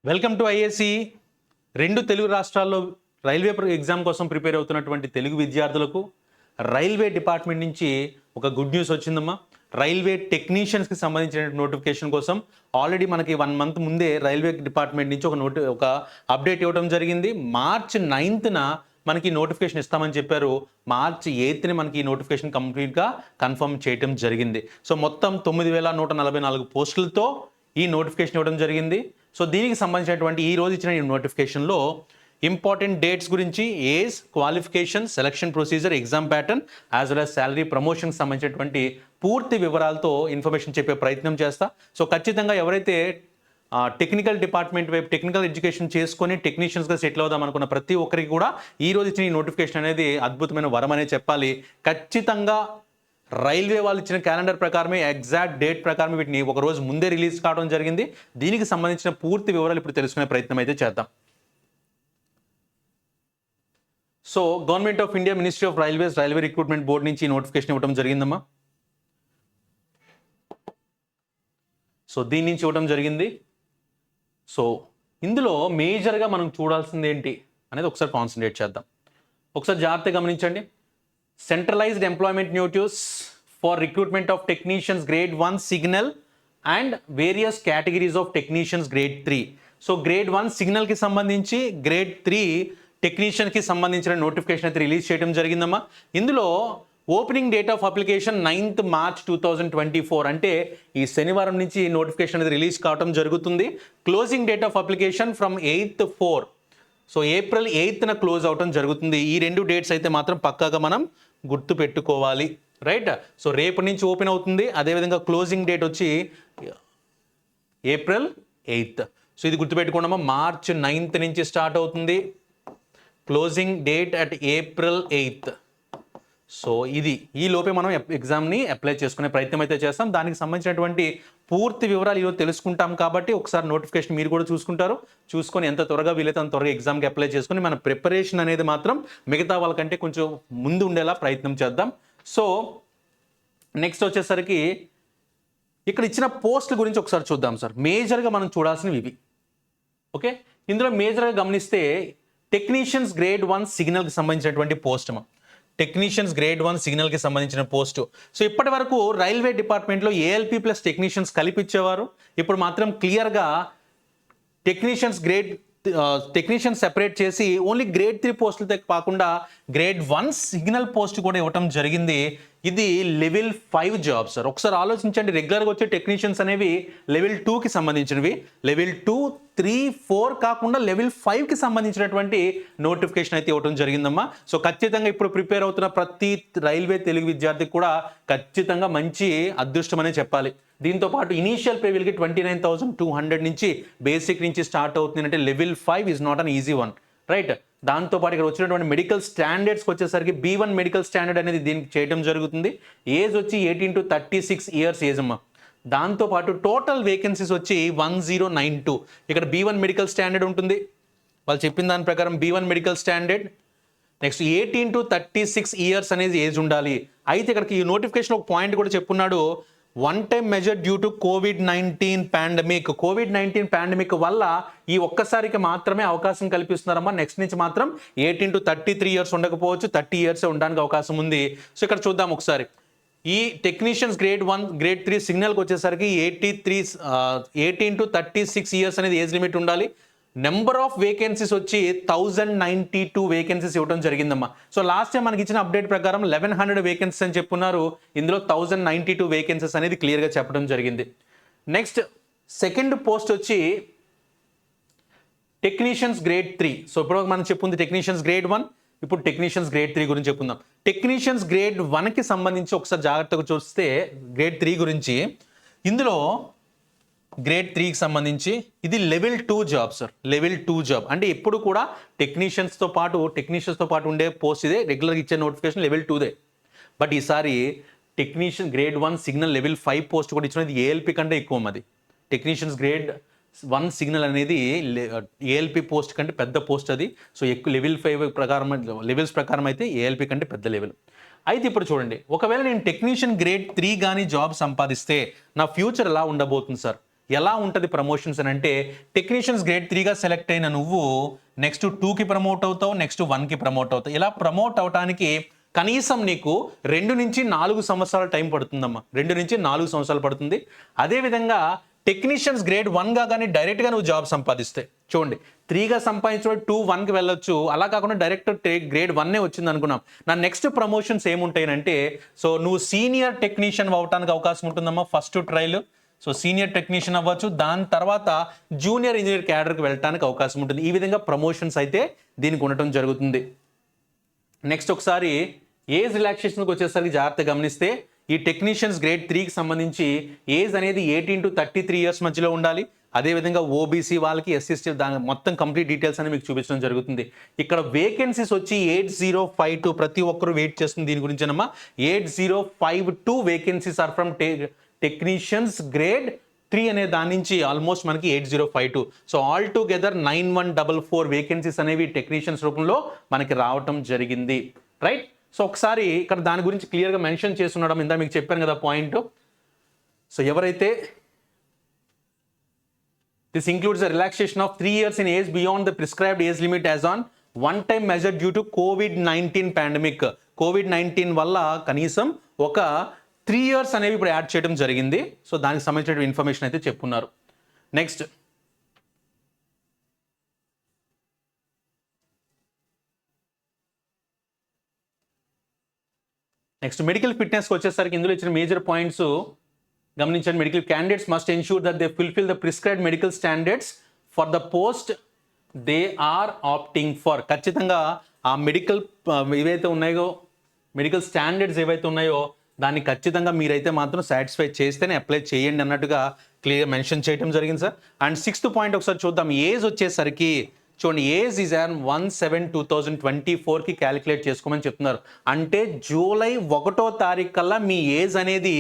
Welcome to IAC. రెండు తెలుగు రాష్ట్రాల్లో railway exam కోసం ప్రిపేర్ అవుతున్నటువంటి తెలుగు విద్యార్థులకు రైల్వే డిపార్ట్మెంట్ నుంచి ఒక గుడ్ న్యూస్ వచ్చిందమ్మా. రైల్వే టెక్నీషియన్స్కి సంబంధించిన నోటిఫికేషన్ కోసం ఆల్రెడీ మనకి 1 మంత్ ముందే రైల్వే డిపార్ట్మెంట్ నుంచి ఒక అప్డేట్ ఇవ్వడం జరిగింది. మార్చ్ 9న మనకి నోటిఫికేషన్ ఇస్తామని చెప్పారు. మార్చ్ 8ని మనకి ఈ నోటిఫికేషన్ కంప్లీట్గా కన్ఫర్మ్ చేయడం జరిగింది. సో మొత్తం 9144 పోస్టులతో ఈ నోటిఫికేషన్ ఇవ్వడం జరిగింది. సో దీనికి సంబంధించినటువంటి ఈ రోజు ఇచ్చిన ఈ నోటిఫికేషన్లో ఇంపార్టెంట్ డేట్స్ గురించి, age, qualification, selection procedure, exam pattern as well as salary, ప్రమోషన్కి సంబంధించినటువంటి పూర్తి వివరాలతో ఇన్ఫర్మేషన్ చెప్పే ప్రయత్నం చేస్తా. సో ఖచ్చితంగా ఎవరైతే టెక్నికల్ డిపార్ట్మెంట్ వైపు టెక్నికల్ ఎడ్యుకేషన్ చేసుకొని టెక్నీషియన్స్గా సెటిల్ అవుదాం అనుకున్న ప్రతి ఒక్కరికి కూడా ఈ రోజు ఇచ్చిన ఈ నోటిఫికేషన్ అనేది అద్భుతమైన వరం అనే చెప్పాలి. ఖచ్చితంగా రైల్వే వాళ్ళు ఇచ్చిన క్యాలెండర్ ప్రకారమే, ఎగ్జాక్ట్ డేట్ ప్రకారమే వీటిని ఒక రోజు ముందే రిలీజ్ కావడం జరిగింది. దీనికి సంబంధించిన పూర్తి వివరాలు ఇప్పుడు తెలుసుకునే ప్రయత్నం అయితే చేద్దాం. So government of India, ministry of railways, railway recruitment board నుంచి నోటిఫికేషన్ ఇవ్వడం జరిగిందమ్మా. సో దీని నుంచి ఇవ్వడం జరిగింది. సో ఇందులో మేజర్గా మనం చూడాల్సింది ఏంటి అనేది ఒకసారి కాన్సన్ట్రేట్ చేద్దాం. ఒకసారి జాగ్రత్తగా గమనించండి. Centralized employment notice for recruitment of technicians grade 1 signal and various categories of technicians grade 3. So grade 1 సిగ్నల్కి సంబంధించి, గ్రేడ్ 3 టెక్నీషియన్కి సంబంధించిన నోటిఫికేషన్ అయితే రిలీజ్ చేయడం జరిగిందమ్మా. ఇందులో opening date of application 9th March 2024, అంటే ఈ శనివారం నుంచి నోటిఫికేషన్ అనేది రిలీజ్ కావడం జరుగుతుంది. Closing date of application from 8th 4, so April 8న క్లోజ్ అవటం జరుగుతుంది. ఈ 2 డేట్స్ అయితే మాత్రం పక్కాగా మనం గుర్తు పెట్టుకోవాలి, రైట్? సో రేపు నుంచి ఓపెన్ అవుతుంది. అదేవిధంగా క్లోజింగ్ డేట్ వచ్చి April 8th. సో ఇది గుర్తుపెట్టుకోండమ్మా. March 9th నుంచి స్టార్ట్ అవుతుంది, closing date at April 8th. So ఇది ఈ లోపే మనం ఎగ్జామ్ని అప్లై చేసుకునే ప్రయత్నం అయితే చేస్తాం. దానికి సంబంధించినటువంటి పూర్తి వివరాలు ఈరోజు తెలుసుకుంటాం కాబట్టి ఒకసారి నోటిఫికేషన్ మీరు కూడా చూసుకొని ఎంత త్వరగా వీలైతే అంత త్వరగా ఎగ్జామ్కి అప్లై చేసుకుని మన ప్రిపరేషన్ అనేది మాత్రం మిగతా వాళ్ళకంటే కొంచెం ముందు ఉండేలా ప్రయత్నం చేద్దాం. సో నెక్స్ట్ వచ్చేసరికి ఇక్కడ ఇచ్చిన పోస్టుల గురించి ఒకసారి చూద్దాం సార్. మేజర్గా మనం చూడాల్సినవి ఇవి. ఓకే, ఇందులో మేజర్గా గమనిస్తే టెక్నీషియన్స్ గ్రేడ్ 1 సిగ్నల్కి సంబంధించినటువంటి పోస్ట్. టెక్నీషియన్స్ గ్రేడ్ 1 సిగ్నల్కి సంబంధించిన పోస్టు. సో ఇప్పటి వరకు రైల్వే డిపార్ట్మెంట్లో ఏఎల్పి ప్లస్ టెక్నీషియన్స్ కలిపిచ్చేవారు. ఇప్పుడు మాత్రం క్లియర్గా టెక్నీషియన్ సెపరేట్ చేసి ఓన్లీ గ్రేడ్ 3 పోస్టులతో కాకుండా గ్రేడ్ 1 సిగ్నల్ పోస్ట్ కూడా ఇవ్వటం జరిగింది. ఇది లెవెల్ 5 జాబ్ సార్. ఒకసారి ఆలోచించండి, రెగ్యులర్గా వచ్చే టెక్నీషియన్స్ అనేవి లెవెల్ 2కి సంబంధించినవి. లెవెల్ 2, 3, 4 కాకుండా లెవెల్ 5కి సంబంధించినటువంటి నోటిఫికేషన్ అయితే ఇవ్వడం జరిగిందమ్మా. సో ఖచ్చితంగా ఇప్పుడు ప్రిపేర్ అవుతున్న ప్రతి రైల్వే తెలుగు విద్యార్థికి కూడా ఖచ్చితంగా మంచి అదృష్టం అనే చెప్పాలి. దీంతో పాటు ఇనీషియల్ పే విల్కి 29,200 నుంచి బేసిక్ నుంచి స్టార్ట్ అవుతుంది. అంటే level 5 is not an easy one, right? దాంతోపాటు ఇక్కడ వచ్చినటువంటి మెడికల్ స్టాండర్డ్స్కి వచ్చేసరికి B1 మెడికల్ స్టాండర్డ్ అనేది దీనికి చేయడం జరుగుతుంది. ఏజ్ వచ్చి 18 to 36 ఇయర్స్ ఏజ్ అమ్మా. దాంతోపాటు టోటల్ వేకెన్సీస్ వచ్చి 1092. ఇక్కడ B1 మెడికల్ స్టాండర్డ్ ఉంటుంది, వాళ్ళు చెప్పిన దాని ప్రకారం B1 medical standard. Next 18 to 36 years అనేది ఏజ్ ఉండాలి. అయితే ఇక్కడికి ఈ నోటిఫికేషన్ ఒక పాయింట్ కూడా చెప్పున్నాడు, 1 time measure due to COVID-19 pandemic. COVID-19 pandemic వల్ల ఈ ఒక్కసారికి మాత్రమే అవకాశం కల్పిస్తున్నారమ్మా. నెక్స్ట్ నుంచి మాత్రం 18 to 33 ఇయర్స్ ఉండకపోవచ్చు, 30 ఇయర్స్ ఉండడానికి అవకాశం ఉంది. సో ఇక్కడ చూద్దాం ఒకసారి. ఈ టెక్నీషియన్స్ గ్రేడ్ 1, గ్రేడ్ 3 సిగ్నల్కి వచ్చేసరికి 18 to 36 ఇయర్స్ అనేది ఏజ్ లిమిట్ ఉండాలి. నెంబర్ ఆఫ్ వేకెన్సీస్ వచ్చి 1092 వేకెన్సీస్ ఇవ్వడం జరిగిందమ్మా. సో లాస్ట్ టైం మనకి ఇచ్చిన అప్డేట్ ప్రకారం 1100 వేకెన్సీస్ అని చెప్పున్నారు. ఇందులో 1092 వేకెన్సీస్ అనేది క్లియర్గా చెప్పడం జరిగింది. నెక్స్ట్ సెకండ్ పోస్ట్ వచ్చి టెక్నీషియన్స్ గ్రేడ్ 3. సో ఇప్పుడు మనం చెప్పుంది టెక్నీషియన్స్ గ్రేడ్ 1, ఇప్పుడు టెక్నీషియన్స్ గ్రేడ్ 3 గురించి చెప్పుకుందాం. టెక్నీషియన్స్ గ్రేడ్ 1కి సంబంధించి ఒకసారి జాగ్రత్తగా చూస్తే గ్రేడ్ 3 గురించి, ఇందులో గ్రేడ్ 3కి సంబంధించి ఇది level 2 job sir. Level 2 job అంటే ఎప్పుడు కూడా టెక్నీషియన్స్తో పాటు ఉండే పోస్ట్ ఇదే. రెగ్యులర్గా ఇచ్చే నోటిఫికేషన్ లెవెల్ 2దే. బట్ ఈసారి technician grade 1 signal level 5 post కూడా ఇచ్చినది ఏఎల్పి కంటే ఎక్కువ. అది టెక్నీషియన్స్ గ్రేడ్ 1 సిగ్నల్ అనేది ఏఎల్పి పోస్ట్ కంటే పెద్ద పోస్ట్ అది. సో ఎక్కువ లెవెల్ 5 ప్రకారం, లెవెల్స్ ప్రకారం అయితే ఏఎల్పి కంటే పెద్ద లెవెల్. అయితే ఇప్పుడు చూడండి, ఒకవేళ నేను టెక్నీషియన్ గ్రేడ్ 3 కానీ జాబ్ సంపాదిస్తే నా ఫ్యూచర్ ఎలా ఉండబోతుంది సార్? ఎలా ఉంటుంది ప్రమోషన్స్ అని అంటే టెక్నీషియన్స్ గ్రేడ్ 3గా సెలెక్ట్ అయిన నువ్వు నెక్స్ట్ 2కి ప్రమోట్ అవుతావు, నెక్స్ట్ 1కి ప్రమోట్ అవుతావు. ఇలా ప్రమోట్ అవడానికి కనీసం నీకు 2 నుంచి 4 సంవత్సరాల టైం పడుతుందమ్మా. 2 నుంచి 4 సంవత్సరాలు పడుతుంది. అదేవిధంగా టెక్నీషియన్స్ గ్రేడ్ 1గా కానీ డైరెక్ట్గా నువ్వు జాబ్ సంపాదిస్తే చూడండి 3గా సంపాదించిన 2 1కి వెళ్ళొచ్చు. అలా కాకుండా డైరెక్ట్ గ్రేడ్ 1 వచ్చింది అనుకున్నాం. నా నెక్స్ట్ ప్రమోషన్స్ ఏముంటాయనంటే సో నువ్వు సీనియర్ టెక్నీషియన్ అవ్వడానికి అవకాశం ఉంటుందమ్మా first trial. So senior technician అవ్వచ్చు, దాని తర్వాత జూనియర్ ఇంజనీర్ క్యాడర్కి వెళ్ళడానికి అవకాశం ఉంటుంది. ఈ విధంగా ప్రమోషన్స్ అయితే దీనికి ఉండటం జరుగుతుంది. నెక్స్ట్ ఒకసారి ఏజ్ రిలాక్సేషన్కి వచ్చేసరికి జాగ్రత్తగా గమనిస్తే ఈ టెక్నీషియన్స్ గ్రేడ్ 3కి సంబంధించి ఏజ్ అనేది 18 to 33 ఇయర్స్ మధ్యలో ఉండాలి. అదేవిధంగా ఓబీసీ వాళ్ళకి ఎస్సీ దాని మొత్తం కంప్లీట్ డీటెయిల్స్ అని మీకు చూపించడం జరుగుతుంది. ఇక్కడ వేకెన్సీస్ వచ్చి 8052 ప్రతి ఒక్కరు వెయిట్ చేస్తుంది దీని గురించి అమ్మా. 8052 vacancies are from technicians grade 3 అనే దాని నుంచి ఆల్మోస్ట్ మనకి 8052. సో ఆల్ టుగెదర్ 9144 వేకెన్సీస్ అనేవి టెక్నీషియన్స్ రూపంలో మనకి రావటం జరిగింది. రైట్. సో ఒకసారి ఇక్కడ దాని గురించి క్లియర్గా మెన్షన్ చేస్తుండడం ఇందా మీకు చెప్పాను కదా పాయింట్. సో ఎవరైతే this includes the relaxation of 3 years in age beyond the prescribed age limit as on one-time measure due to COVID-19 pandemic. COVID-19 వల్ల కనీసం ఒక 3 years అనేవి ఇప్పుడు యాడ్ చేయడం జరిగింది. సో దానికి సంబంధించిన ఇన్ఫర్మేషన్ అయితే చెప్పున్నారు. నెక్స్ట్ మెడికల్ ఫిట్నెస్కి వచ్చేసరికి ఇందులో ఇచ్చిన మేజర్ పాయింట్స్ గమనించండి. Medical candidates must ensure that they fulfil the prescribed medical standards for the post they are opting for. ఖచ్చితంగా ఆ మెడికల్ ఏవైతే ఉన్నాయో మెడికల్ స్టాండర్డ్స్ ఏవైతే ఉన్నాయో దాన్ని ఖచ్చితంగా మీరైతే మాత్రం సాటిస్ఫై చేస్తేనే అప్లై చేయండి అన్నట్టుగా క్లియర్ మెన్షన్ చేయడం జరిగింది సార్. అండ్ 6th పాయింట్ ఒకసారి చూద్దాం. ఏజ్ వచ్చేసరికి చూడండి ఏజ్ ఈజ్ ఆన్ 1/7/2024కి క్యాలిక్యులేట్ చేసుకోమని చెప్తున్నారు. అంటే జూలై 1వ తారీఖు కల్లా మీ ఏజ్ అనేది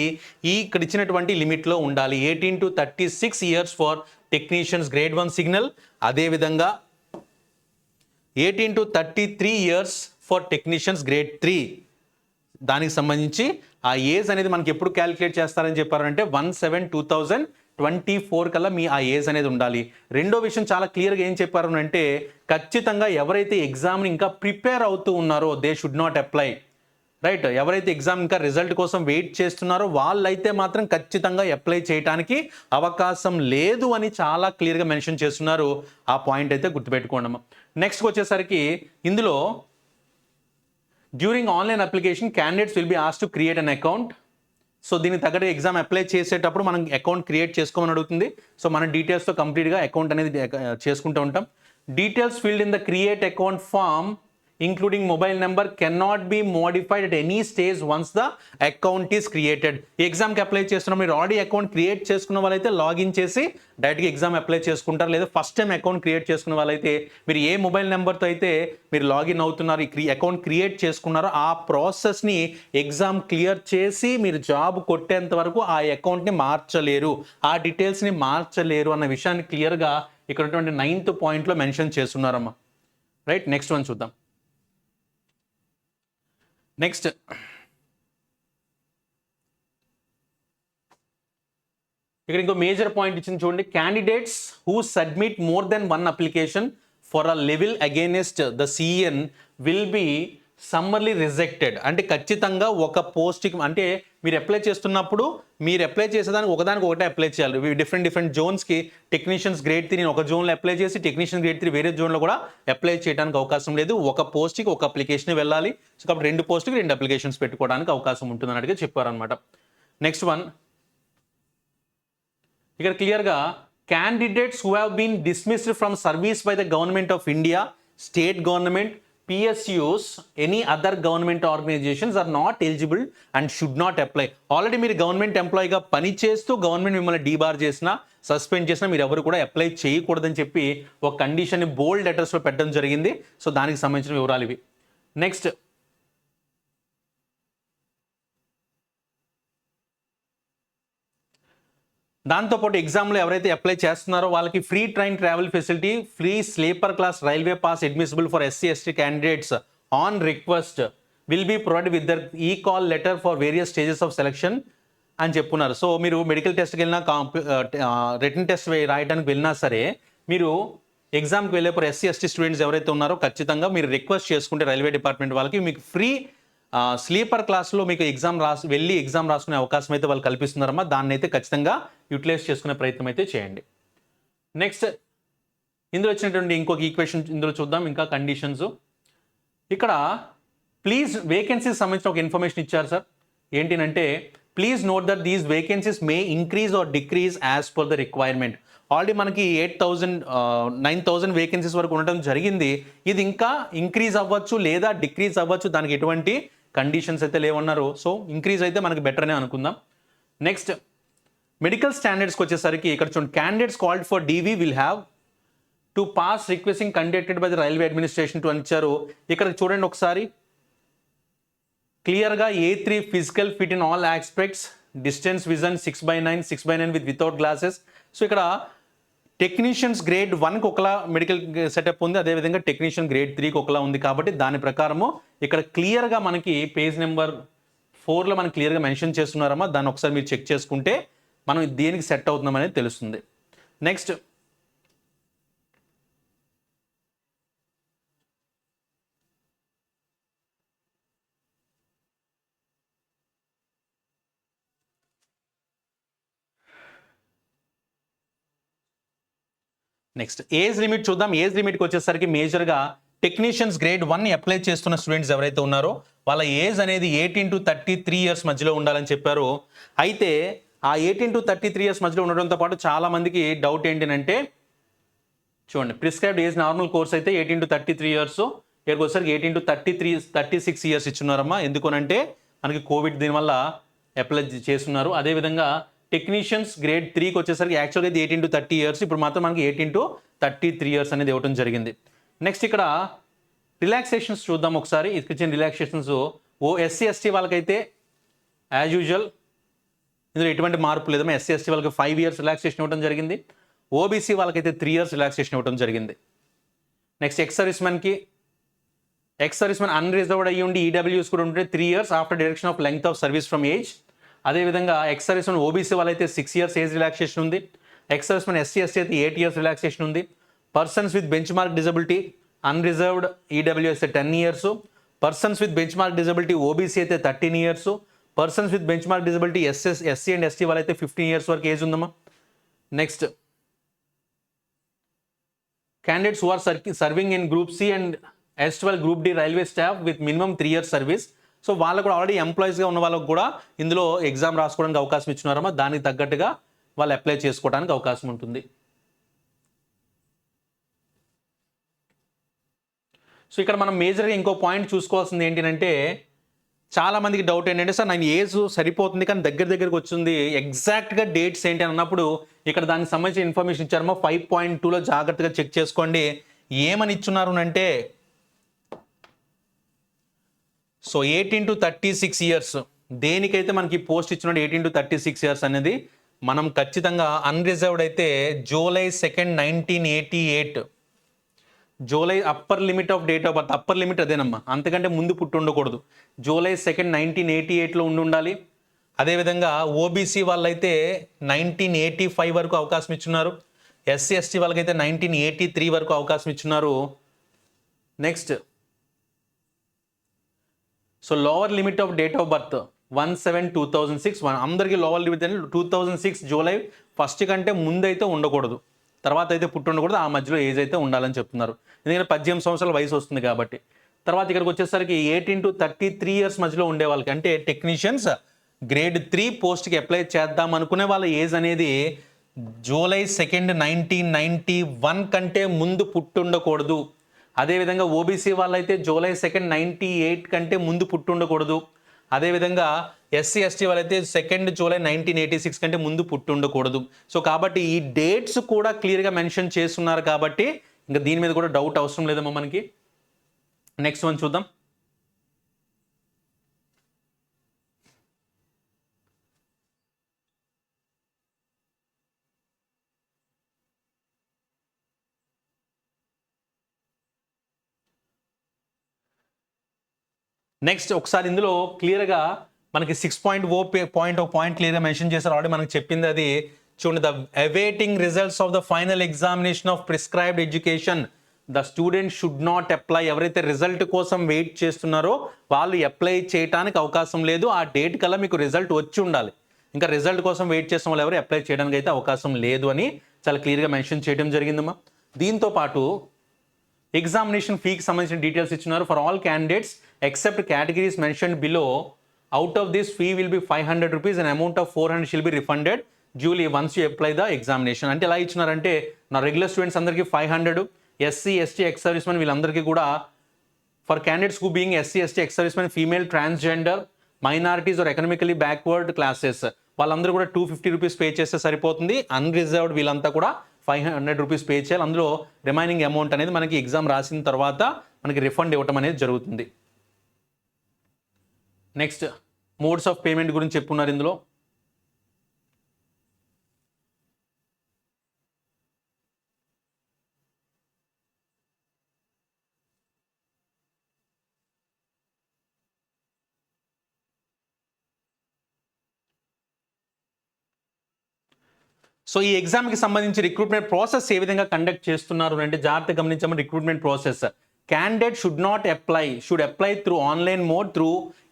ఈ ఇక్కడ ఇచ్చినటువంటి లిమిట్లో ఉండాలి. 18 to 36 years for technicians grade 1 signal. అదేవిధంగా 18 to 33 years for technicians grade 3. దానికి సంబంధించి ఆ ఏజ్ అనేది మనకి ఎప్పుడు క్యాలిక్యులేట్ చేస్తారని చెప్పారంటే 1/7/2024 కల్లా మీ ఆ ఏజ్ అనేది ఉండాలి. రెండో విషయం చాలా క్లియర్గా ఏం చెప్పారు అంటే ఖచ్చితంగా ఎవరైతే ఎగ్జామ్ని ఇంకా ప్రిపేర్ అవుతూ ఉన్నారో they should not apply. Right. ఎవరైతే ఎగ్జామ్ ఇంకా రిజల్ట్ కోసం వెయిట్ చేస్తున్నారో వాళ్ళైతే మాత్రం ఖచ్చితంగా అప్లై చేయడానికి అవకాశం లేదు అని చాలా క్లియర్గా మెన్షన్ చేస్తున్నారు. ఆ పాయింట్ అయితే గుర్తుపెట్టుకోండి. నెక్స్ట్ వచ్చేసరికి ఇందులో during online application candidates will be asked to create an account. So దీనికి తగ్గట్టు ఎగ్జామ్ అప్లై చేసేటప్పుడు మనం అకౌంట్ క్రియేట్ చేసుకోమని అడుగుతుంది. సో మన డీటెయిల్స్తో కంప్లీట్గా అకౌంట్ అనేది చేసుకుంటూ ఉంటాం. Details filled in the create account form including mobile number can not be modified at any stage once the account is created. ఈ ఎగ్జామ్కి అప్లై చేస్తున్నాం మీరు ఆల్రెడీ అకౌంట్ క్రియేట్ చేసుకున్న వాళ్ళైతే లాగిన్ చేసి డైరెక్ట్గా ఎగ్జామ్ అప్లై చేసుకుంటారు. లేదా ఫస్ట్ టైం అకౌంట్ క్రియేట్ చేసుకున్న వాళ్ళైతే మీరు ఏ మొబైల్ నెంబర్తో అయితే మీరు లాగిన్ అవుతున్నారు ఈ అకౌంట్ క్రియేట్ చేసుకున్నారో ఆ ప్రాసెస్ని ఎగ్జామ్ క్లియర్ చేసి మీరు జాబ్ కొట్టేంత వరకు ఆ అకౌంట్ని మార్చలేరు, ఆ డీటెయిల్స్ని మార్చలేరు అన్న విషయాన్ని క్లియర్గా ఇక్కడ ఉన్నటువంటి 9th పాయింట్లో మెన్షన్ చేస్తున్నారమ్మా. రైట్. నెక్స్ట్ వన్ చూద్దాం. నెక్స్ట్ ఇక్కడ ఇంకో మేజర్ పాయింట్ ఇచ్చింది చూడండి. Candidates who submit more than 1 application for a level against the CEN will be summarily rejected. అంటే ఖచ్చితంగా ఒక పోస్ట్కి అంటే మీరు అప్లై చేస్తున్నప్పుడు మీరు అప్లై చేసేదానికి ఒకదానికి ఒకటే అప్లై చేయాలి. డిఫరెంట్ జోన్స్కి టెక్నీషియన్స్ గ్రేడ్ 3 ఒక జోన్లో అప్లై చేసి టెక్నీషియన్ గ్రేడ్ 3 వేరే జోన్లో కూడా అప్లై చేయడానికి అవకాశం లేదు. ఒక పోస్ట్కి ఒక అప్లికేషన్ వెళ్ళాలి. సో కాబట్టి 2 పోస్ట్కి 2 అప్లికేషన్స్ పెట్టుకోవడానికి అవకాశం ఉంటుంది అన్నట్టుగా చెప్పారనమాట. నెక్స్ట్ వన్ ఇక్కడ క్లియర్గా candidates who have been dismissed from service by the government of India, state government, PSUs, any other government organizations are not eligible and should not apply. Already మీరు గవర్నమెంట్ ఎంప్లాయీగా పని చేస్తూ గవర్నమెంట్ మిమ్మల్ని debar చేసినా suspend చేసినా మీరు ఎవరు కూడా apply చేయకూడదని చెప్పి ఒక కండిషన్ని బోల్డ్ లెటర్స్లో పెట్టడం జరిగింది. సో దానికి సంబంధించిన వివరాలు ఇవి. నెక్స్ట్ దాంతోపాటు ఎగ్జామ్లో ఎవరైతే అప్లై చేస్తున్నారో వాళ్ళకి free train travel facility, free sleeper class railway pass admissible for SC/ST candidates on request will be provided with the e call letter for various stages of selection. అని చెప్పున్నారు. సో మీరు medical టెస్ట్కి వెళ్ళినా return test రాయడానికి వెళ్ళినా సరే మీరు ఎగ్జామ్కి వెళ్ళేప్పుడు ఎస్సీ ఎస్టీ స్టూడెంట్స్ ఎవరైతే ఉన్నారో ఖచ్చితంగా మీరు రిక్వెస్ట్ చేసుకుంటే రైల్వే డిపార్ట్మెంట్ వాళ్ళకి మీకు ఫ్రీ స్లీపర్ క్లాస్లో మీకు వెళ్ళి ఎగ్జామ్ రాసుకునే అవకాశం అయితే వాళ్ళు కల్పిస్తున్నారమ్మా. దాన్ని అయితే ఖచ్చితంగా యూటిలైజ్ చేసుకునే ప్రయత్నం అయితే చేయండి. నెక్స్ట్ ఇందులో వచ్చినటువంటి ఇంకొక ఈక్వేషన్ ఇందులో చూద్దాం. ఇంకా కండిషన్స్ ఇక్కడ ప్లీజ్ వేకెన్సీస్ సంబంధించిన ఒక ఇన్ఫర్మేషన్ ఇచ్చారు సార్. ఏంటంటే please note that these vacancies May increase or decrease as per the requirement. Already మనకి 9,000 వేకెన్సీస్ వరకు ఉండడం జరిగింది. ఇది ఇంకా ఇంక్రీజ్ అవ్వచ్చు లేదా డిక్రీజ్ అవ్వచ్చు, దానికి ఎటువంటి కండిషన్స్ అయితే లేవన్నారు. సో ఇంక్రీజ్ అయితే మనకి బెటర్ అనే అనుకుందాం. నెక్స్ట్ మెడికల్ స్టాండర్డ్స్కి వచ్చేసరికి ఇక్కడ చూడండి, candidates called for DV will have to pass requesting conducted by the railway administration to అని ఇచ్చారు. ఇక్కడ చూడండి ఒకసారి క్లియర్గా A3 physical fit in all aspects, distance vision 6/9 6/9 without glasses. So ఇక్కడ టెక్నీషియన్స్ గ్రేడ్ 1కి ఒకలా మెడికల్ సెటప్ ఉంది, అదేవిధంగా టెక్నీషియన్ గ్రేడ్ 3కి ఒకలా ఉంది. కాబట్టి దాని ప్రకారము ఇక్కడ క్లియర్గా మనకి పేజ్ నెంబర్ 4లో మనకి క్లియర్గా మెన్షన్ చేస్తున్నారమ్మా. దాన్ని ఒకసారి మీరు చెక్ చేసుకుంటే మనం దేనికి సెట్ అవుతున్నాం అనేది తెలుస్తుంది. నెక్స్ట్ ఏజ్ లిమిట్ చూద్దాం. ఏజ్ లిమిట్కి వచ్చేసరికి మేజర్గా టెక్నీషియన్స్ గ్రేడ్ 1 అప్లై చేస్తున్న స్టూడెంట్స్ ఎవరైతే ఉన్నారో వాళ్ళ ఏజ్ అనేది 18 to 33 ఇయర్స్ మధ్యలో ఉండాలని చెప్పారు. అయితే ఆ 18 to 33 ఇయర్స్ మధ్యలో ఉండడంతో పాటు చాలా మందికి డౌట్ ఏంటంటే చూడండి, ప్రిస్క్రైబ్డ్ ఏజ్ నార్మల్ కోర్స్ అయితే 18 to 33 ఇయర్స్, ఇక్కడికి వచ్చేసరికి 18 to 36 ఇయర్స్ ఇచ్చున్నారమ్మా. ఎందుకనంటే మనకి కోవిడ్ దీనివల్ల అప్లై చేస్తున్నారు. అదేవిధంగా టెక్నీషియన్స్ గ్రేడ్ 3కి వచ్చేసరికి యాక్చువల్గా ఇది 18 to 30 ఇయర్స్, ఇప్పుడు మాత్రం మనకి 18 to 33 ఇయర్స్ అనేది ఇవ్వడం జరిగింది. నెక్స్ట్ ఇక్కడ రిలాక్సేషన్స్ చూద్దాం ఒకసారి. ఇచ్చిన రిలాక్సేషన్స్ ఎస్సీ ఎస్టీ వాళ్ళకైతే యాజ్ యూజువల్ ఇందులో ఎటువంటి మార్పు లేదమ్మా. ఎస్సీ ఎస్టీ వాళ్ళకి 5 ఇయర్స్ రిలాక్సేషన్ ఇవ్వడం జరిగింది. ఓబీసీ వాళ్ళకైతే 3 ఇయర్స్ రిలాక్సేషన్ ఇవ్వడం జరిగింది. నెక్స్ట్ ఎక్స్ సర్వీస్మెన్ అన్రిజర్వ్డ్ అయ్యి ఉండి ఈడబ్ల్యూఎస్ కూడా ఉంటే 3 years after deduction of length of service from age. అదేవిధంగా ఎక్స్ సర్వీస్మెన్ ఓబీసీ వాళ్ళైతే 6 ఇయర్స్ ఏజ్ రిలాక్సేషన్ ఉంది. ఎక్స్ సర్వీస్మెన్ ఎస్సీ ఎస్టీ అయితే 8 ఇయర్స్ రిలాక్సేషన్ ఉంది. Persons with bench mark disability unreserved EWS 10 years. Persons with bench mark disability OBC అయితే 13 years. Persons with bench mark disability SC and ST వాళ్ళైతే 15 years వరకు age ఉందమ్మా. Next candidates who are serving in group C and S12 group D railway staff with minimum 3 years service. So వాళ్ళకు కూడా already ఎంప్లాయీస్గా ఉన్న వాళ్ళకు కూడా ఇందులో exam రాసుకోవడానికి అవకాశం ఇచ్చినారమ్మా. దానికి తగ్గట్టుగా వాళ్ళు అప్లై చేసుకోవడానికి అవకాశం ఉంటుంది. సో ఇక్కడ మనం మేజర్గా ఇంకో పాయింట్ చూసుకోవాల్సింది ఏంటంటే చాలా మందికి డౌట్ ఏంటంటే సార్ నేను ఏజ్ సరిపోతుంది కానీ దగ్గరికి వచ్చింది, ఎగ్జాక్ట్గా డేట్స్ ఏంటి అని అన్నప్పుడు ఇక్కడ దానికి సంబంధించిన ఇన్ఫర్మేషన్ ఇచ్చారమ్మా. 5.2లో జాగ్రత్తగా చెక్ చేసుకోండి. ఏమని ఇచ్చున్నారు అంటే సో 18 to 36 ఇయర్స్ దేనికైతే మనకి పోస్ట్ ఇచ్చినట్టు 18 to 36 ఇయర్స్ అనేది మనం ఖచ్చితంగా అన్రిజర్వ్డ్ అయితే July 2, 1988 July upper limit of date of birth, upper limit అదేనమ్మా, అంతకంటే ముందు పుట్టి ఉండకూడదు. జూలై 2, 1988లో ఉండాలి. అదేవిధంగా ఓబీసీ వాళ్ళైతే 1985 వరకు అవకాశం ఇచ్చున్నారు. ఎస్సీ ఎస్టీ వాళ్ళకైతే 1983 వరకు అవకాశం ఇచ్చున్నారు. Next so lower limit of date of birth 1/7/2006 అందరికీ లోవర్ లిమిట్ 2006 జూలై 1 కంటే ముందు అయితే ఉండకూడదు, తర్వాత అయితే పుట్టి ఉండకూడదు, ఆ మధ్యలో ఏజ్ అయితే ఉండాలని చెప్తున్నారు. ఎందుకంటే 18 సంవత్సరాల వయసు వస్తుంది కాబట్టి. తర్వాత ఇక్కడికి వచ్చేసరికి 18 to 33 ఇయర్స్ మధ్యలో ఉండే వాళ్ళకి అంటే టెక్నీషియన్స్ గ్రేడ్ 3 పోస్ట్కి అప్లై చేద్దాం అనుకునే వాళ్ళ ఏజ్ అనేది జూలై 2, 1991 కంటే ముందు పుట్టి ఉండకూడదు. అదేవిధంగా ఓబీసీ వాళ్ళైతే జూలై 2, 1998 కంటే ముందు పుట్టి ఉండకూడదు. అదేవిధంగా ఎస్సీ ఎస్టీ వాళ్ళైతే 2 జూలై 1986 కంటే ముందు పుట్టి ఉండకూడదు. సో కాబట్టి ఈ డేట్స్ కూడా క్లియర్గా మెన్షన్ చేస్తున్నారు కాబట్టి ఇంకా దీని మీద కూడా డౌట్ అవసరం లేదమ్మా మనకి. నెక్స్ట్ వన్ చూద్దాం. నెక్స్ట్ ఒకసారి ఇందులో క్లియర్గా మనకి 6.0 పాయింట్ క్లియర్గా మెన్షన్ చేశారు. ఆల్రెడీ మనకి చెప్పింది అది చూడండి. The awaiting results of the final examination of prescribed education the student should not apply. ఎవరైతే రిజల్ట్ కోసం వెయిట్ చేస్తున్నారో వాళ్ళు అప్లై చేయడానికి అవకాశం లేదు. ఆ డేట్ కల్లా మీకు రిజల్ట్ వచ్చి ఉండాలి. ఇంకా రిజల్ట్ కోసం వెయిట్ చేసిన వాళ్ళు ఎవరు అప్లై చేయడానికి అయితే అవకాశం లేదు అని చాలా క్లియర్గా మెన్షన్ చేయడం జరిగిందమ్మా. దీంతో పాటు ఎగ్జామినేషన్ ఫీకి సంబంధించిన డీటెయిల్స్ ఇచ్చినారు. For all candidates except categories mention below, out of this fee will be 500 rupees and amount of 400 shall be refunded duly once you apply the examination. అంటే ఎలా ఇచ్చినారంటే నా రెగ్యులర్ స్టూడెంట్స్ అందరికీ 500, SC ST ex service men వీళ్ళందరికీ కూడా, for candidates who being SC ST ex service men, female, transgender, minorities or economically backward classes వాళ్ళందరూ కూడా 250 rupees pay చేస్తే సరిపోతుంది. అన్రిజర్వ్డ్ వీళ్ళంతా కూడా 500 రూపీస్ పే చేయాలి. అందులో రిమైనింగ్ అమౌంట్ అనేది మనకి ఎగ్జామ్ రాసిన తర్వాత మనకి రిఫండ్ ఇవ్వటం అనేది జరుగుతుంది. నెక్స్ట్ మోడ్స్ ఆఫ్ పేమెంట్ గురించి చెప్పున్నారు ఇందులో. సో ఈ ఎగ్జామ్కి సంబంధించి రిక్రూట్మెంట్ ప్రాసెస్ ఏ విధంగా కండక్ట్ చేస్తున్నారు అంటే జాగ్రత్తగా గమనించమని. Recruitment process candidate should not apply, should apply through online mode through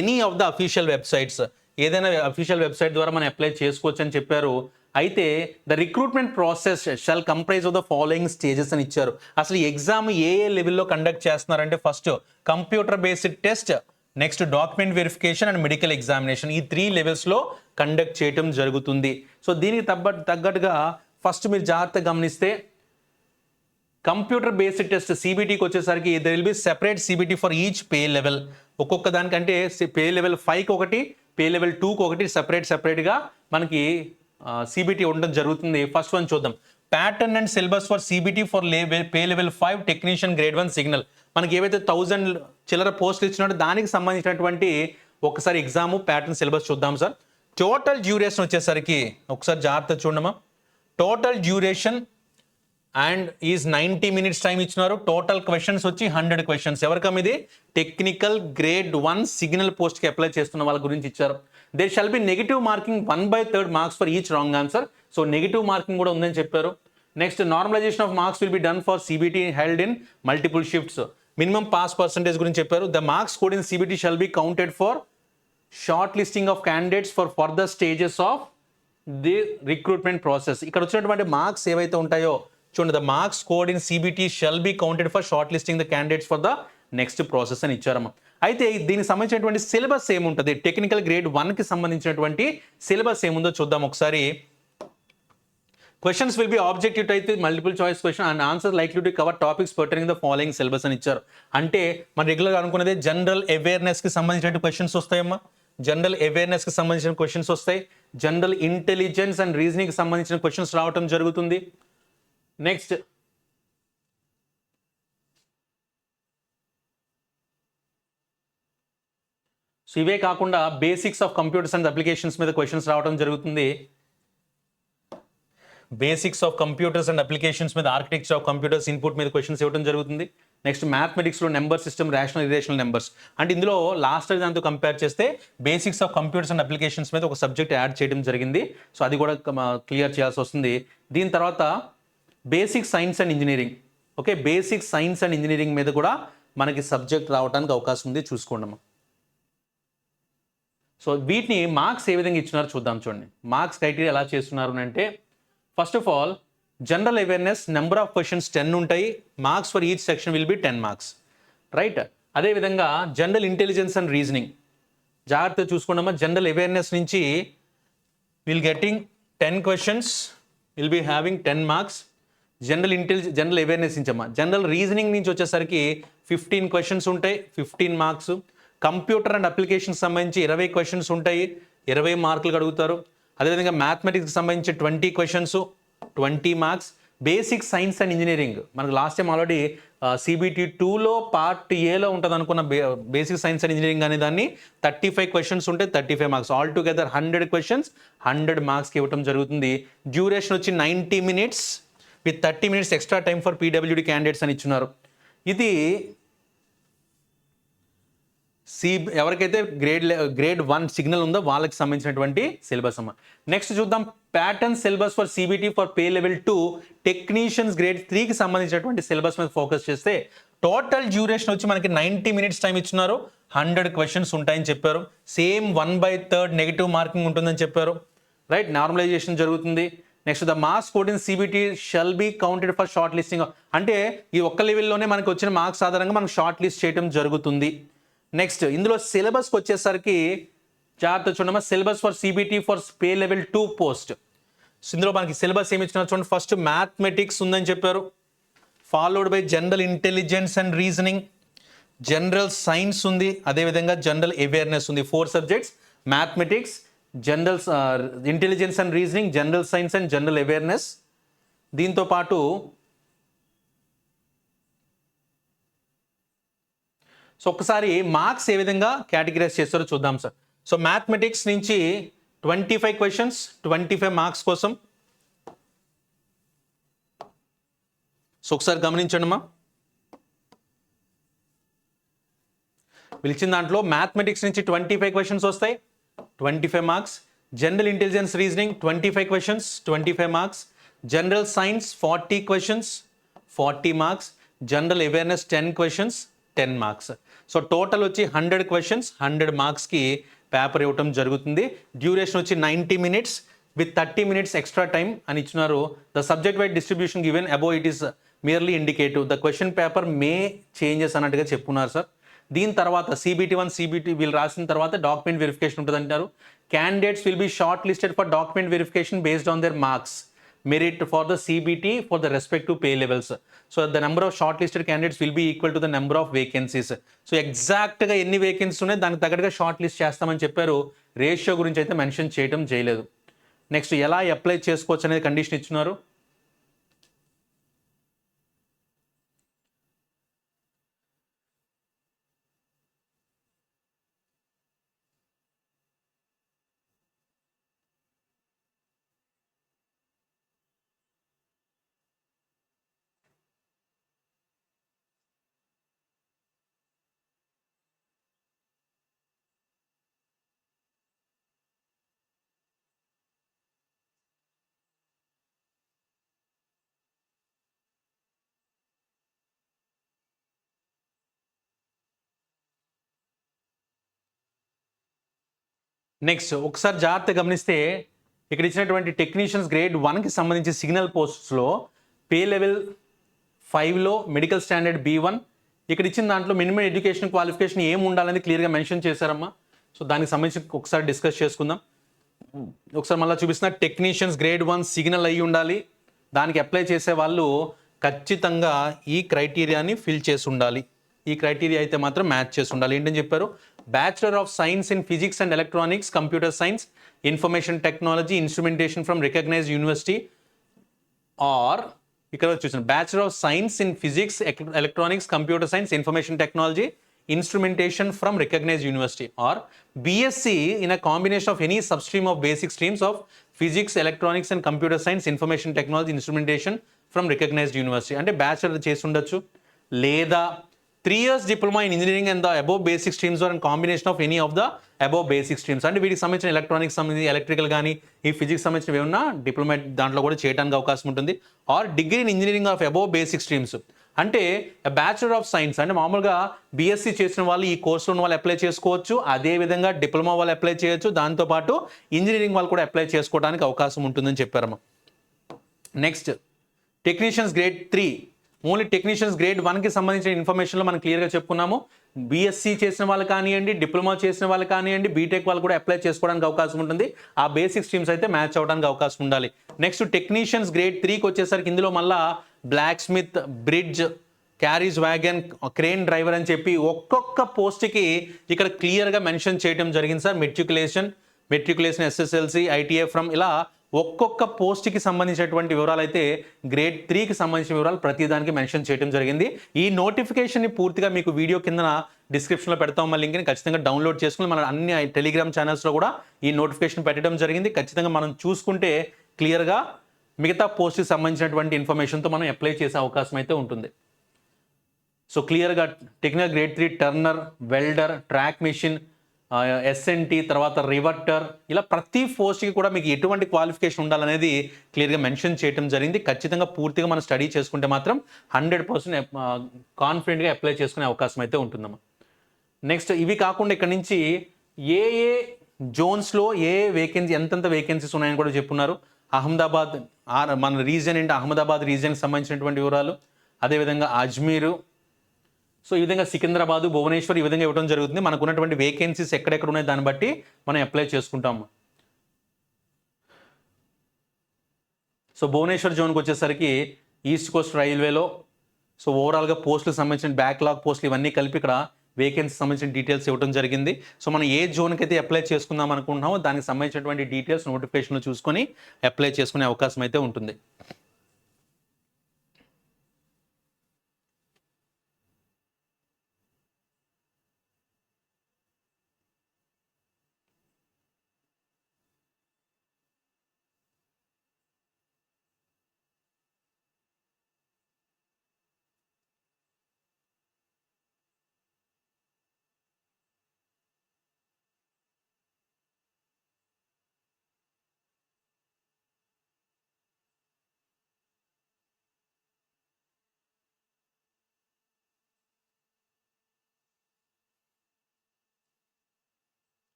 any of the official websites. ఏదైనా అఫీషియల్ వెబ్సైట్ ద్వారా మనం అప్లై చేసుకోవచ్చు అని చెప్పారు. అయితే the recruitment process shall comprise of the following stages అని ఇచ్చారు. అసలు ఈ ఎగ్జామ్ ఏ లెవెల్లో కండక్ట్ చేస్తున్నారంటే first computer based test, next document verification and medical examination. ఈ 3 లెవెల్స్లో కండక్ట్ చేయడం జరుగుతుంది. సో దీనికి తగ్గట్టుగా ఫస్ట్ మీరు జాగ్రత్తగా గమనిస్తే కంప్యూటర్ బేస్డ్ టెస్ట్ సిబిటీకి వచ్చేసరికి there will be separate CBT for each pay level. ఒక్కొక్క దానికంటే పే లెవెల్ 5కి ఒకటి, పే లెవెల్ 2కి ఒకటి సెపరేట్గా మనకి సిబిటీ ఉండడం జరుగుతుంది. ఫస్ట్ వన్ చూద్దాం. Pattern and syllabus for CBT for pay level 5 technician grade 1 signal. మనకి ఏవైతే 1000 చిల్లర పోస్టులు ఇచ్చినట్టు దానికి సంబంధించినటువంటి ఒకసారి ఎగ్జామ్ ప్యాటర్న్ సిలబస్ చూద్దాం సార్. టోటల్ డ్యూరేషన్ వచ్చేసరికి ఒకసారి జాగ్రత్త చూడమా. Total duration and is 90 minutes time ఇచ్చినారు. టోటల్ క్వశ్చన్స్ వచ్చి 100 క్వశ్చన్స్. ఎవరికమ్ ఇది? టెక్నికల్ గ్రేడ్ 1 సిగ్నల్ పోస్ట్కి అప్లై చేస్తున్న వాళ్ళ గురించి ఇచ్చారు. There shall be negative marking 1/3 marks for each wrong answer. So negative marking కూడా ఉందని చెప్పారు. Next normalisation of marks will be done for CBT held in multiple shifts. Minimum pass percentage గురించి చెప్పారు. The marks scored in CBT shall be counted for shortlisting of candidates for further stages of the recruitment process. ఇక్కడ వచ్చినటువంటి marks ఏవైతే ఉంటాయో చూడండి, the marks scored in CBT shall be counted for shortlisting the candidates for the next process అని ఇచ్చారమ్మా. అయితే దీనికి సంబంధించినటువంటి syllabus ఏముంటుంది, టెక్నికల్ గ్రేడ్ 1కి సంబంధించినటువంటి సిలబస్ ఏముందో చూద్దాం ఒకసారి. Questions will be objective type multiple choice question and answers likely to cover topics pertaining the following syllabus అని ఇచ్చారు. అంటే మన రెగ్యులర్ అనుకునేది జనరల్ అవేర్నెస్కి సంబంధించిన క్వశ్చన్స్ వస్తాయమ్మా. జనరల్ అవేర్నెస్కి సంబంధించిన క్వశ్చన్స్ వస్తాయి. జనరల్ ఇంటెలిజెన్స్ అండ్ రీజనింగ్కి సంబంధించిన క్వశ్చన్స్ రావటం జరుగుతుంది. నెక్స్ట్ సో ఇవే కాకుండా basics of computers and applications మీద క్వశ్చన్స్ రావడం జరుగుతుంది. Basics of computers and applications మీద, ఆర్కిటెక్చర్ ఆఫ్ కంప్యూటర్స్ ఇన్పుట్ మీద క్వశ్చన్స్ ఇవ్వడం జరుగుతుంది. నెక్స్ట్ మ్యాథమెటిక్స్లో number system, rational irrational numbers. అంటే ఇందులో లాస్ట్ దాంతో కంపేర్ చేస్తే basics of computers and applications మీద ఒక సబ్జెక్ట్ యాడ్ చేయడం జరిగింది. సో అది కూడా క్లియర్ చేయాల్సి వస్తుంది. దీని తర్వాత basic science and engineering. Okay, basic science and engineering మీద కూడా మనకి సబ్జెక్ట్ రావడానికి అవకాశం ఉంది, చూసుకోండి. సో వీటిని మార్క్స్ ఏ విధంగా ఇచ్చినారో చూద్దాం. చూడండి మార్క్స్ క్రైటీరియా ఎలా చేస్తున్నారు అంటే, first of all general awareness number of questions 10 ఉంటాయి. Marks for each section will be 10 marks, right. అదేవిధంగా జనరల్ ఇంటెలిజెన్స్ అండ్ రీజనింగ్ జాగ్రత్తగా చూసుకున్నామా. జనరల్ అవేర్నెస్ నుంచి will getting 10 questions, will be having 10 marks. General awareness నుంచి అమ్మా. General reasoning నుంచి వచ్చేసరికి 15 questions ఉంటాయి, 15 marks. Computer and అప్లికేషన్కి సంబంధించి 20 క్వశ్చన్స్ ఉంటాయి, 20 మార్కులు అడుగుతారు. అదేవిధంగా మ్యాథమెటిక్స్కి సంబంధించి 20 questions, 20 marks. Basic science and engineering మనకు లాస్ట్ టైం ఆల్రెడీ సిబిటీ 2లో పార్ట్ ఏలో ఉంటుంది అనుకున్న బేసిక్ సైన్స్ అండ్ ఇంజనీరింగ్ అనే దాన్ని 35 క్వశ్చన్స్ ఉంటాయి, 35 మార్క్స్. ఆల్ టుగెదర్ 100 క్వశ్చన్స్, 100 మార్క్స్కి ఇవ్వడం జరుగుతుంది. డ్యూరేషన్ వచ్చి 90 minutes with 30 minutes extra time for PWD candidates అని ఇచ్చున్నారు. ఇది సి ఎవరికైతే గ్రేడ్ 1 సిగ్నల్ ఉందో వాళ్ళకి సంబంధించినటువంటి సిలబస్ అమ్మ. నెక్స్ట్ చూద్దాం pattern syllabus for CBT for pay level 2 technicians grade 3కి సంబంధించినటువంటి సిలబస్ మీద ఫోకస్ చేస్తే టోటల్ డ్యూరేషన్ వచ్చి మనకి 90 మినిట్స్ టైం ఇచ్చినారు. 100 క్వశ్చన్స్ ఉంటాయని చెప్పారు. సేమ్ 1/3 నెగిటివ్ మార్కింగ్ ఉంటుందని చెప్పారు. రైట్, నార్మలైజేషన్ జరుగుతుంది. Next the marks code in CBT shall be counted for short listing. అంటే ఈ ఒక్క లెవెల్లోనే మనకు వచ్చిన మార్క్స్ ఆధారంగా మనం షార్ట్ లిస్ట్ చేయడం జరుగుతుంది. నెక్స్ట్ ఇందులో సిలబస్కి వచ్చేసరికి జాగ్రత్త చూడమ్మా, syllabus for CBT for pay level 2 post. ఇందులో మనకి సిలబస్ ఏమి ఇచ్చినారు చూడండి. ఫస్ట్ మ్యాథమెటిక్స్ ఉందని చెప్పారు, followed by general intelligence and reasoning, general science ఉంది, అదేవిధంగా జనరల్ అవేర్నెస్ ఉంది. 4 subjects, mathematics, general intelligence and reasoning, general science and general awareness. దీంతో పాటు సో ఒకసారి మార్క్స్ ఏ విధంగా కేటగిరైజ్ చేస్తారో చూద్దాం సార్. సో మ్యాథమెటిక్స్ నుంచి 25 క్వశ్చన్స్, 25 మార్క్స్ కోసం. సో ఒకసారి గమనించండి అమ్మా, పిలిచిన దాంట్లో మ్యాథమెటిక్స్ నుంచి 25 క్వశ్చన్స్ వస్తాయి, 25 marks. General intelligence reasoning 25 questions, 25 marks. General science 40 questions, 40 marks. General awareness 10 questions, 10 marks. So total వచ్చి 100 క్వశ్చన్స్, 100 మార్క్స్కి పేపర్ ఇవ్వటం జరుగుతుంది. డ్యూరేషన్ వచ్చి 90 minutes with 30 minutes extra time అని ఇచ్చినారు. The subject wide distribution given above it is merely indicative, the question paper May changes అన్నట్టుగా చెప్పున్నారు sir. దీని తర్వాత సిబిటి 1 సిబిటి వీళ్ళు రాసిన తర్వాత డాక్యుమెంట్ వెరిఫికేషన్ ఉంటుంది అంటారు. Candidates will be short listed for document verification based on their marks merit for the CBT for the respective pay levels. So the number of shortlisted candidates will be equal to the number of vacancies. So exact గా ఎన్ని vacancies ఉన్నాయి దానికి తగ్గట్టుగా short list చేస్తామని చెప్పారు. Ratio గురించి అయితే mention చేయడం చేయలేదు. నెక్స్ట్ ఎలా అప్లై చేసుకోవచ్చు అనేది కండిషన్ ఇచ్చినారు. నెక్స్ట్ ఒకసారి జాగ్రత్త గమనిస్తే ఇక్కడ ఇచ్చినటువంటి టెక్నీషియన్స్ గ్రేడ్ 1కి సంబంధించి సిగ్నల్ పోస్ట్స్లో పే లెవెల్ 5లో మెడికల్ స్టాండర్డ్ B1 ఇక్కడ ఇచ్చిన దాంట్లో మినిమం ఎడ్యుకేషన్ క్వాలిఫికేషన్ ఏం ఉండాలని క్లియర్గా మెన్షన్ చేశారమ్మా. సో దానికి సంబంధించి ఒకసారి డిస్కస్ చేసుకుందాం. ఒకసారి మళ్ళీ చూపిస్తున్నా, టెక్నీషియన్స్ గ్రేడ్ 1 సిగ్నల్ అయ్యి ఉండాలి. దానికి అప్లై చేసే వాళ్ళు ఖచ్చితంగా ఈ క్రైటీరియాని ఫిల్ చేసి ఉండాలి. ఈ క్రైటీరియా అయితే మాత్రం మ్యాచ్ చేసి ఉండాలి. ఏంటని చెప్పారు, bachelor of science in physics and electronics, computer science, information technology, instrumentation from recognised university, or ఇక్కడ చూసాను bachelor of science in physics, electronics, computer science, information technology, instrumentation from recognised university, or BSc in a combination of any substream of basic streams of physics, electronics and computer science, information technology, instrumentation from recognised university. అంటే bachelor చేసి ఉండొచ్చు, లేదా 3 years diploma in engineering and the above basic streams or in combination of any of the above basic streams. అంటే వీటికి సంబంధించిన electronics సంబంధించి electrical కానీ ఈ ఫిజిక్స్ సంబంధించినవి ఏమన్నా డిప్లొమా దాంట్లో కూడా చేయడానికి అవకాశం ఉంటుంది. Are degree in engineering of above basic streams, అంటే బ్యాచులర్ ఆఫ్ సైన్స్ అంటే మామూలుగా బీఎస్సీ చేసిన వాళ్ళు ఈ కోర్సులో ఉన్న వాళ్ళు అప్లై చేసుకోవచ్చు. అదేవిధంగా డిప్లొమా వాళ్ళు అప్లై చేయొచ్చు. దాంతోపాటు ఇంజనీరింగ్ వాళ్ళు కూడా అప్లై చేసుకోవడానికి అవకాశం ఉంటుందని చెప్పారమ్మా. Next technicians grade 3, only technicians grade 1కి సంబంధించిన ఇన్ఫర్మేషన్లో మనం క్లియర్గా చెప్పుకున్నాము. బీఎస్సీ చేసిన వాళ్ళు కానివ్వండి, డిప్లొమా చేసిన వాళ్ళు కానివ్వండి, బీటెక్ వాళ్ళు కూడా అప్లై చేసుకోవడానికి అవకాశం ఉంటుంది. ఆ బేసిక్ స్ట్రీమ్స్ అయితే మ్యాచ్ అవడానికి అవకాశం ఉండాలి. నెక్స్ట్ టెక్నీషియన్స్ గ్రేడ్ 3కి వచ్చేసరికి ఇందులో మళ్ళా blacksmith, bridge, carriage wagon, crane driver అని చెప్పి ఒక్కొక్క పోస్ట్కి ఇక్కడ క్లియర్గా మెన్షన్ చేయడం జరిగింది sir. Matriculation SSLC, ITI from ఇలా ఒక్కొక్క పోస్ట్కి సంబంధించినటువంటి వివరాలు అయితే గ్రేడ్ 3కి సంబంధించిన వివరాలు ప్రతిదానికి మెన్షన్ చేయడం జరిగింది. ఈ నోటిఫికేషన్ని పూర్తిగా మీకు వీడియో కింద డిస్క్రిప్షన్లో పెడతాం. మా లింక్ని ఖచ్చితంగా డౌన్లోడ్ చేసుకుని మన అన్ని టెలిగ్రామ్ ఛానల్స్లో కూడా ఈ నోటిఫికేషన్ పెట్టడం జరిగింది. ఖచ్చితంగా మనం చూసుకుంటే క్లియర్గా మిగతా పోస్ట్కి సంబంధించినటువంటి ఇన్ఫర్మేషన్తో మనం అప్లై చేసే అవకాశం అయితే ఉంటుంది. సో క్లియర్గా technical grade 3 turner, welder, track machine, SNT, తర్వాత రివర్టర్, ఇలా ప్రతి పోస్ట్కి కూడా మీకు ఎటువంటి క్వాలిఫికేషన్ ఉండాలనేది క్లియర్గా మెన్షన్ చేయడం జరిగింది. ఖచ్చితంగా పూర్తిగా మనం స్టడీ చేసుకుంటే మాత్రం 100% కాన్ఫిడెంట్గా అప్లై చేసుకునే అవకాశం అయితే ఉంటుందమ్మా. నెక్స్ట్ ఇవి కాకుండా ఇక్కడ నుంచి ఏ ఏ జోన్స్లో ఏ వేకెన్సీ ఎంతెంత వేకెన్సీస్ ఉన్నాయని కూడా చెప్పున్నారు. అహ్మదాబాద్ మన రీజియన్ ఏంటి, అహ్మదాబాద్ రీజియన్కి సంబంధించినటువంటి వివరాలు, అదేవిధంగా అజ్మీరు, సో ఈ విధంగా సికింద్రాబాద్, భువనేశ్వర్ ఈ విధంగా ఇవ్వడం జరుగుతుంది. మనకు ఉన్నటువంటి వేకెన్సీస్ ఎక్కడెక్కడ ఉన్నాయి దాన్ని బట్టి మనం అప్లై చేసుకుంటాము. సో భువనేశ్వర్ జోన్కి వచ్చేసరికి ఈస్ట్ కోస్ట్ రైల్వేలో సో ఓవరాల్గా పోస్టులకు సంబంధించిన బ్యాక్లాగ్ పోస్టులు ఇవన్నీ కలిపి ఇక్కడ వేకెన్సీ సంబంధించిన డీటెయిల్స్ ఇవ్వడం జరిగింది. సో మనం ఏ జోన్కి అయితే అప్లై చేసుకుందాం అనుకుంటున్నామో దానికి సంబంధించినటువంటి డీటెయిల్స్ నోటిఫికేషన్లో చూసుకొని అప్లై చేసుకునే అవకాశం అయితే ఉంటుంది.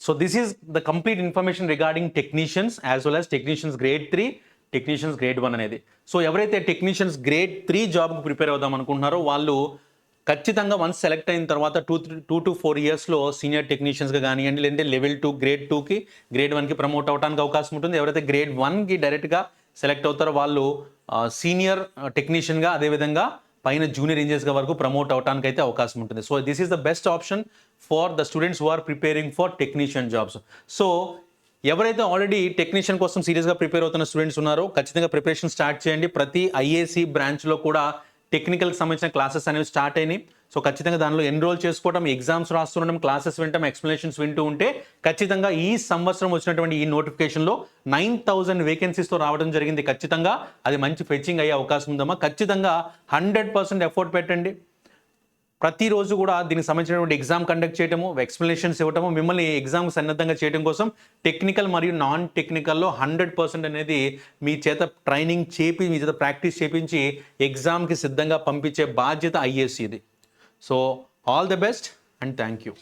So this is the complete information regarding technicians as well as technicians grade 3, technicians grade 1 అనేది. సో ఎవరైతే టెక్నీషియన్స్ గ్రేడ్ 3 జాబ్కి ప్రిపేర్ అవుదాం అనుకుంటున్నారో వాళ్ళు ఖచ్చితంగా వన్స్ సెలెక్ట్ అయిన తర్వాత 2 to 4 ఇయర్స్లో సీనియర్ టెక్నీషియన్స్గా కానివ్వండి, లేదంటే లెవెల్ 2 గ్రేడ్ 2కి గ్రేడ్ 1కి ప్రమోట్ అవడానికి అవకాశం ఉంటుంది. ఎవరైతే గ్రేడ్ 1కి డైరెక్ట్గా సెలెక్ట్ అవుతారో వాళ్ళు సీనియర్ టెక్నీషియన్గా, అదేవిధంగా పైన జూనియర్ ఇంజనీర్స్గా వరకు ప్రమోట్ అవడానికి అయితే అవకాశం ఉంటుంది. So this is the best option for the students who are preparing for technician jobs. So ఎవరైతే ఆల్రెడీ టెక్నీషియన్ కోసం సీరియస్గా ప్రిపేర్ అవుతున్న స్టూడెంట్స్ ఉన్నారో ఖచ్చితంగా ప్రిపరేషన్ స్టార్ట్ చేయండి. ప్రతి ఐఏసీ బ్రాంచ్లో కూడా టెక్నికల్కి సంబంధించిన క్లాసెస్ అనేవి స్టార్ట్ అయినాయి. సో ఖచ్చితంగా దానిలో ఎన్రోల్ చేసుకోవడం, ఎగ్జామ్స్ రాస్తుండడం, క్లాసెస్ వింటాం, ఎక్స్ప్లెనేషన్స్ వింటూ ఉంటే ఖచ్చితంగా ఈ సంవత్సరం వచ్చినటువంటి ఈ నోటిఫికేషన్లో 9,000 వేకెన్సీస్తో రావడం జరిగింది. ఖచ్చితంగా అది మంచి ఫెచ్చింగ్ అయ్యే అవకాశం ఉందమ్మా. ఖచ్చితంగా 100% ఎఫర్ట్ పెట్టండి. ప్రతిరోజు కూడా దీనికి సంబంధించినటువంటి ఎగ్జామ్ కండక్ట్ చేయడము, ఎక్స్ప్లెనేషన్స్ ఇవ్వటము, మిమ్మల్ని ఎగ్జామ్ సన్నద్ధంగా చేయడం కోసం టెక్నికల్ మరియు నాన్ టెక్నికల్లో 100% అనేది మీ చేత ట్రైనింగ్ చేపి, మీ చేత ప్రాక్టీస్ చేపించి ఎగ్జామ్కి సిద్ధంగా పంపించే బాధ్యత ఐఏసీది. So all the best and thank you.